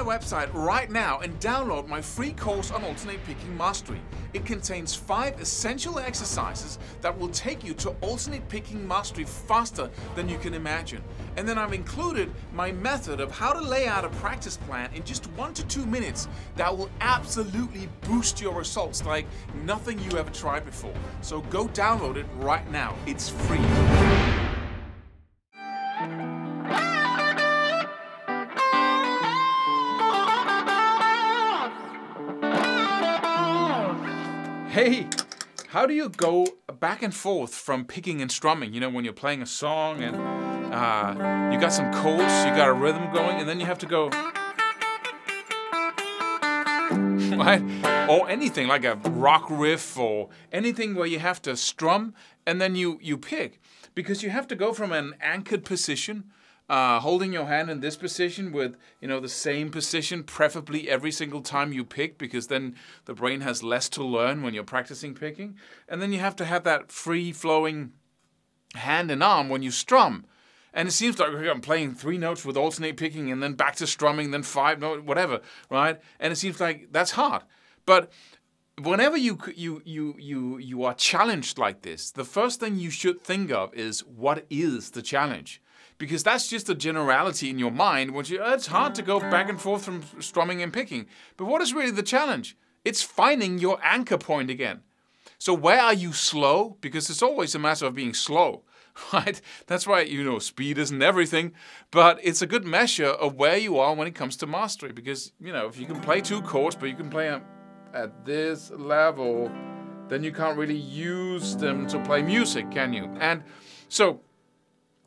my website right now and download my free course on alternate picking mastery. It contains 5 essential exercises that will take you to alternate picking mastery faster than you can imagine. And then I've included my method of how to lay out a practice plan in just 1 to 2 minutes that will absolutely boost your results like nothing you ever tried before. So go download it right now. It's free. Hey, how do you go back and forth from picking and strumming? You know, when you're playing a song and you got some chords, you got a rhythm going, and then you have to go, right? Or anything like a rock riff or anything where you have to strum and then you pick. Because you have to go from an anchored position, holding your hand in this position with, you know, the same position, preferably every single time you pick, because then the brain has less to learn when you're practicing picking. And then you have to have that free-flowing hand and arm when you strum. And it seems like I'm playing 3 notes with alternate picking and then back to strumming, then 5 notes, whatever, right? And it seems like that's hard. But whenever you are challenged like this, the first thing you should think of is, what is the challenge? Because that's just a generality in your mind. It's hard to go back and forth from strumming and picking. But what is really the challenge? It's finding your anchor point again. So where are you slow? Because it's always a matter of being slow, right? That's why, you know, speed isn't everything. But it's a good measure of where you are when it comes to mastery. Because, you know, if you can play 2 chords, but you can play them at this level, then you can't really use them to play music, can you? And so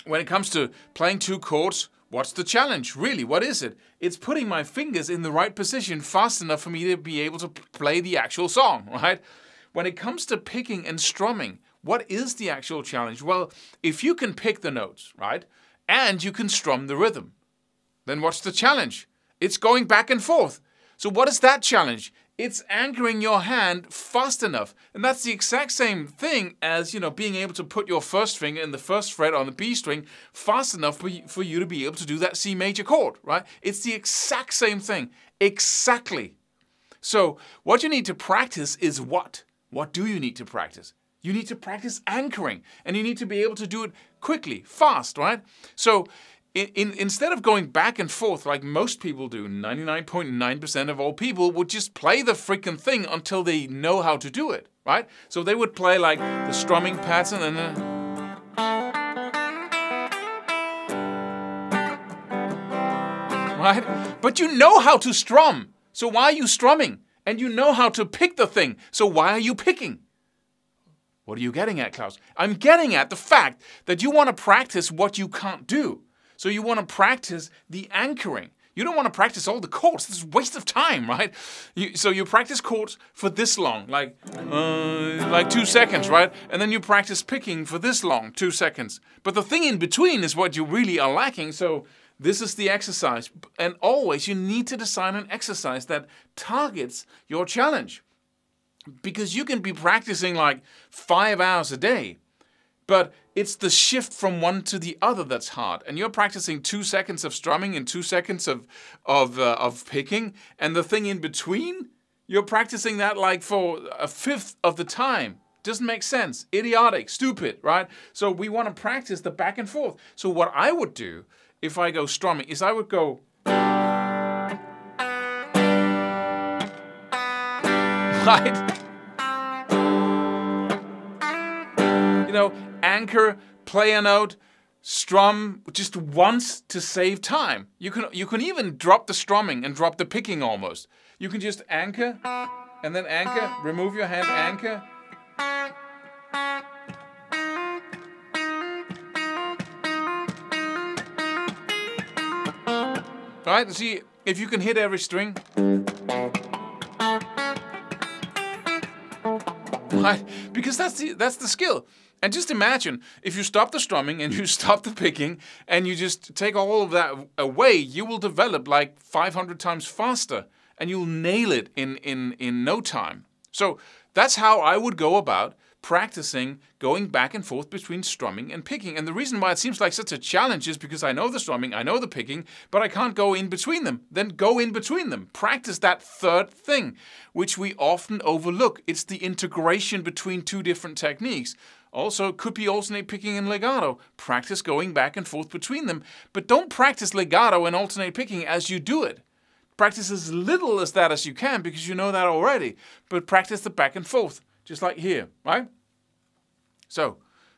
when it comes to playing 2 chords, what's the challenge? Really, what is it? It's putting my fingers in the right position fast enough for me to be able to play the actual song, right? When it comes to picking and strumming, what is the actual challenge? Well, if you can pick the notes, right, and you can strum the rhythm, then what's the challenge? It's going back and forth. So what is that challenge? It's anchoring your hand fast enough. And that's the exact same thing as, you know, being able to put your first finger in the first fret on the B string fast enough for you to be able to do that C major chord, right? It's the exact same thing. Exactly. So what you need to practice is what? What do you need to practice? You need to practice anchoring. And you need to be able to do it quickly, fast, right? So instead of going back and forth like most people do, 99.9% of all people would just play the freaking thing until they know how to do it, right? So they would play like the strumming pattern and then, right? But you know how to strum, so why are you strumming? And you know how to pick the thing, so why are you picking? What are you getting at, Claus? I'm getting at the fact that you want to practice what you can't do. So you want to practice the anchoring. You don't want to practice all the chords. This is a waste of time, right? So you practice chords for this long, like 2 seconds, right? And then you practice picking for this long, 2 seconds. But the thing in between is what you really are lacking. So this is the exercise. And always you need to design an exercise that targets your challenge. Because you can be practicing like 5 hours a day, but it's the shift from one to the other that's hard. And you're practicing 2 seconds of strumming and 2 seconds of picking. And the thing in between, you're practicing that like for 1/5 of the time. Doesn't make sense. Idiotic, stupid, right? So we want to practice the back and forth. So what I would do if I go strumming is I would go, right? You know, anchor, play a note, strum just once to save time. You can even drop the strumming and drop the picking almost. You can just anchor and then anchor, remove your hand, anchor. Right? See, if you can hit every string. Right? Because that's the skill. And just imagine, if you stop the strumming and you stop the picking and you just take all of that away, you will develop like 500 times faster and you'll nail it in no time. So that's how I would go about practicing going back and forth between strumming and picking. And the reason why it seems like such a challenge is because I know the strumming, I know the picking, but I can't go in between them. Then go in between them. Practice that third thing, which we often overlook. It's the integration between two different techniques. Also, it could be alternate picking and legato. Practice going back and forth between them, but don't practice legato and alternate picking as you do it. Practice as little as that as you can because you know that already, but practice the back and forth, just like here, right? So,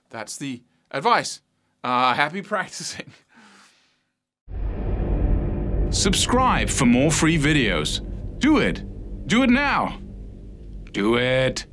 that's the advice. Happy practicing. Subscribe for more free videos. Do it. Do it now. Do it.